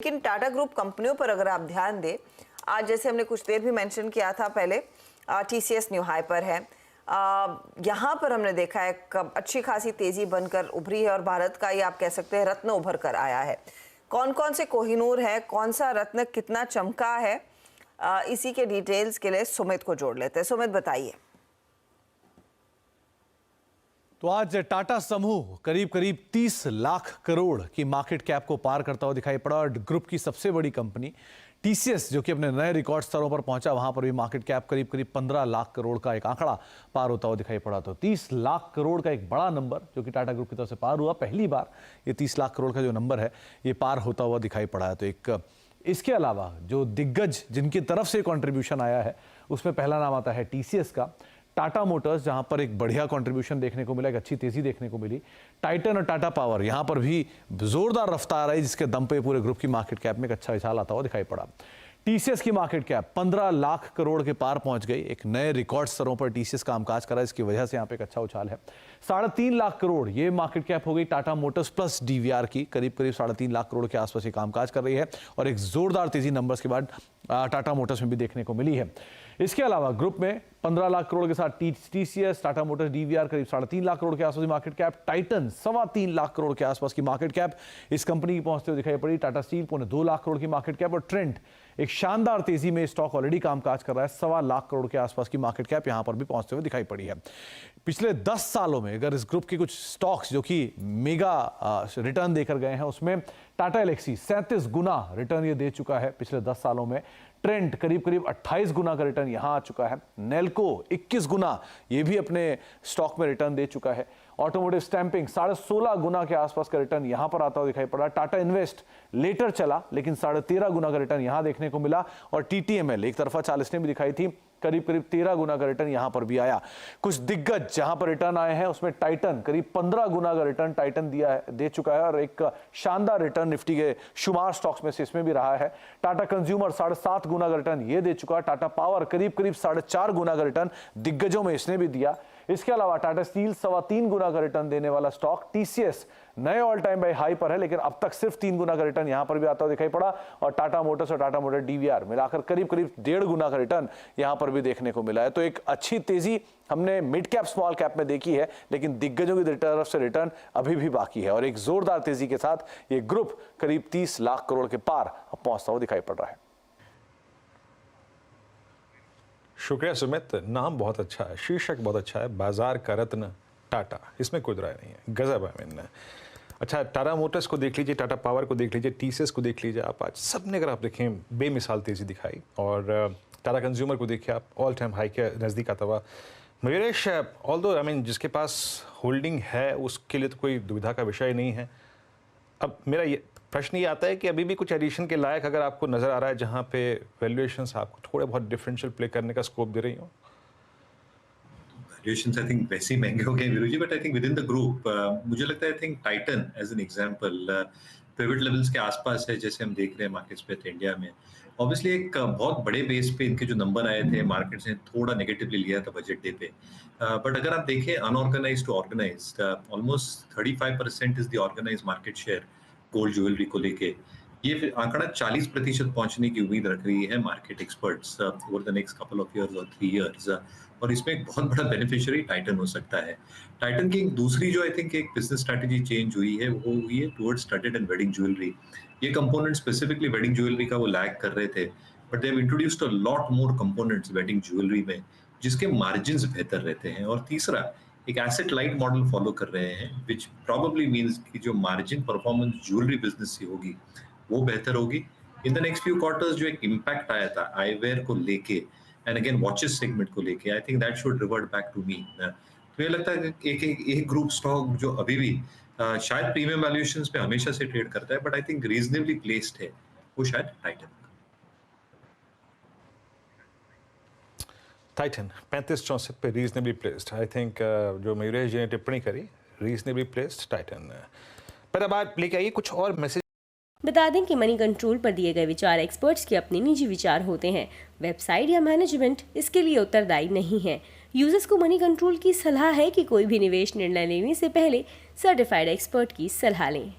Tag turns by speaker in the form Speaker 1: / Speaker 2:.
Speaker 1: लेकिन टाटा ग्रुप कंपनियों पर अगर आप ध्यान दें, आज जैसे हमने कुछ देर भी मेंशन किया था पहले, टीसीएस न्यू हाई पर है। यहाँ पर हमने देखा है अच्छी खासी तेजी बनकर उभरी है और भारत का ये आप कह सकते हैं रत्न उभर कर आया है। कौन कौन से कोहिनूर है, कौन सा रत्न कितना चमका है, इसी के डिटेल्स के लिए सुमित को जोड़ लेते हैं। सुमित बताइए।
Speaker 2: तो आज टाटा समूह करीब 30 लाख करोड़ की मार्केट कैप को पार करता हुआ दिखाई पड़ा और ग्रुप की सबसे बड़ी कंपनी टीसीएस जो कि अपने नए रिकॉर्ड स्तरों पर पहुंचा, वहां पर भी मार्केट कैप करीब 15 लाख करोड़ का एक आंकड़ा पार होता हुआ दिखाई पड़ा। तो 30 लाख करोड़ का एक बड़ा नंबर जो कि टाटा ग्रुप की तरफ से पार हुआ, पहली बार ये 30 लाख करोड़ का जो नंबर है ये पार होता हुआ दिखाई पड़ा है। तो एक इसके अलावा जो दिग्गज जिनकी तरफ से कंट्रीब्यूशन आया है उसमें पहला नाम आता है टीसीएस का, टाटा मोटर्स जहां पर एक बढ़िया कंट्रीब्यूशन देखने को मिला, एक अच्छी तेजी देखने को मिली। टाइटन और टाटा पावर यहां पर भी जोरदार रफ्तार आई जिसके दम पे पूरे ग्रुप की मार्केट कैप में एक अच्छा उछाल आता हुआ दिखाई पड़ा। टीसीएस की मार्केट कैप 15 लाख करोड़ के पार पहुंच गई। एक नए रिकॉर्ड स्तरों पर टीसीएस कामकाज कर रहा है, इसकी वजह से यहां पे एक अच्छा उछाल है। 3.5 लाख करोड़ ये मार्केट कैप हो गई टाटा मोटर्स प्लस डीवीआर की, करीब 3.5 लाख करोड़ के आसपास ये कामकाज कर रही है और एक जोरदार तेजी नंबर्स के बाद टाटा मोटर्स में भी देखने को मिली है। इसके अलावा ग्रुप में 15 लाख करोड़ के साथ टीसीएस, टाटा मोटर्स, डीवीआर करीब 3.5 लाख करोड़ के आसपास की market cap, Titan 3.25 lakh crore के आसपास की मार्केट कैप इस कंपनी की पहुंचते हुए दिखाई पड़ी। टाटा स्टील 2.25 लाख करोड़ की मार्केट कैप और ट्रेंट एक शानदार तेजी में स्टॉक ऑलरेडी कामकाज कर रहा है, 1.25 लाख करोड़ के आसपास की मार्केट कैप यहां पर भी पहुंचते हुए दिखाई पड़ी है। पिछले 10 सालों में अगर इस ग्रुप के कुछ स्टॉक्स जो कि मेगा रिटर्न देकर गए हैं उसमें टाटा एलेक्सी 37 गुना रिटर्न ये दे चुका है पिछले 10 सालों में। ट्रेंट करीब 28 गुना का रिटर्न यहां आ चुका है। नेल्को 21 गुना ये भी अपने स्टॉक में रिटर्न दे चुका है। ऑटोमोटिव स्टैंपिंग 16.5 गुना के आसपास का रिटर्न यहां पर आता हुआ दिखाई पड़ा। टाटा इन्वेस्ट लेटर चला लेकिन 13.5 गुना का रिटर्न यहां देखने को मिला और टीटीएमएल एक तरफा 40 ने भी दिखाई थी, करीब 13 गुना का रिटर्न यहां पर भी आया। कुछ दिग्गज जहां पर रिटर्न आए हैं उसमें टाइटन करीब 15 गुना का रिटर्न टाइटन दे चुका है और एक शानदार रिटर्न निफ्टी के शुमार स्टॉक्स में से इसमें भी रहा है। टाटा कंज्यूमर 7.5 गुना का रिटर्न ये दे चुका। टाटा पावर करीब 4.5 गुना का रिटर्न दिग्गजों में इसने भी दिया। इसके अलावा टाटा स्टील 3.25 गुना का रिटर्न देने वाला स्टॉक टीसीएस नए ऑल टाइम बाई हाई पर है लेकिन अब तक सिर्फ 3 गुना का रिटर्न यहां पर भी आता हुआ दिखाई पड़ा और टाटा मोटर्स और टाटा मोटर डीवीआर मिलाकर करीब 1.5 गुना का रिटर्न यहां पर भी देखने को मिला है। तो एक अच्छी तेजी हमने मिड कैप स्मॉल कैप में देखी है लेकिन दिग्गजों की तरफ से रिटर्न अभी भी बाकी है और एक जोरदार तेजी के साथ ये ग्रुप करीब 30 लाख करोड़ के पार पहुंचता हुआ दिखाई पड़ रहा है।
Speaker 3: शुक्रिया सुमित, नाम बहुत अच्छा है, शीर्षक बहुत अच्छा है, बाजार का रत्न टाटा, इसमें कोई राय नहीं है, गजब है। मैंने अच्छा टाटा मोटर्स को देख लीजिए, टाटा पावर को देख लीजिए, टीसीएस को देख लीजिए, आप आज सब ने अगर आप देखें बेमिसाल तेजी दिखाई और टाटा कंज्यूमर को देखिए आप ऑल टाइम हाई के नज़दीक आता हुआ। मयूरेश, ऑल्दो आई मीन जिसके पास होल्डिंग है उसके लिए तो कोई दुविधा का विषय नहीं है। अब मेरा ये प्रश्न ये आता है कि अभी भी कुछ एडिशन के लायक अगर आपको नजर आ रहा है जहां पे वैल्यूएशंस आपको थोड़े बहुत डिफरेंशियल प्ले करने का स्कोप दे रही हो?
Speaker 4: वैल्यूएशंस आई थिंक वैसे ही महंगे हो गए Viruji, but I think within the group मुझे लगता है I think Titan as an example pivot levels के आसपास है जैसे हम देख रहे हैं मार्केट्स पे इंडिया में। ऑब्वियसली एक बहुत बड़े बेस पे इनके जो नंबर आए थे, मार्केट्स ने थोड़ा नेगेटिवली लिया था बजट डे पे, बट अगर आप देखें unorganised to organised, almost 35% is the organised market share gold jewellery को लेके। ये आंकड़ा 40% पहुंचने की उम्मीद रख रही है market experts over the next couple of years और 3 इयर्स और इसमें एक बहुत बड़ा बेनिफिशियरी टाइटन हो सकता है। टाइटन की दूसरी जो आई थिंक एक बिजनेस स्ट्रैटेजी चेंज हुई है वो हुई है towards studded and wedding jewellery. ये कंपोनेंट स्पेसिफिकली वेडिंग ज्वेलरी का वो लैग कर रहे थे, but they have introduced a lot more components wedding jewellery में जिसके मार्जिन्स बेहतर रहते हैं। और तीसरा एक एसेट लाइट मॉडल फॉलो कर रहे हैं विच प्रोबेबली मींस कि जो मार्जिन परफॉर्मेंस ज्वेलरी बिजनेस से होगी वो बेहतर होगी। In the next few quarters जो एक इम्पैक्ट आया था आईवेयर को लेके एंड अगेन वॉचेस सेगमेंट को लेके, I think that should revert back to me. तो मुझे लगता है कि एक ग्रुप स्टॉक जो अभी भी शायद प्रीमियम वैल्यूएशंस पे हमेशा से ट्रेड करता है but I think reasonably placed है, वो शायद टाइटन।
Speaker 3: टाइटन 35-64 पे रीजनेबली प्लेस्ड, आई थिंक जो मयूरेश जी ने टिप्पणी करी रीजनेबली प्लेस्ड टाइटन। पर अब आप लेके आइए कुछ और मैसेज।
Speaker 5: बता दें कि मनी कंट्रोल पर दिए गए विचार एक्सपर्ट्स के अपने निजी विचार होते हैं। वेबसाइट या मैनेजमेंट इसके लिए उत्तरदायी नहीं है। यूजर्स को मनी कंट्रोल की सलाह है कि कोई भी निवेश निर्णय लेने से पहले सर्टिफाइड एक्सपर्ट की सलाह लें।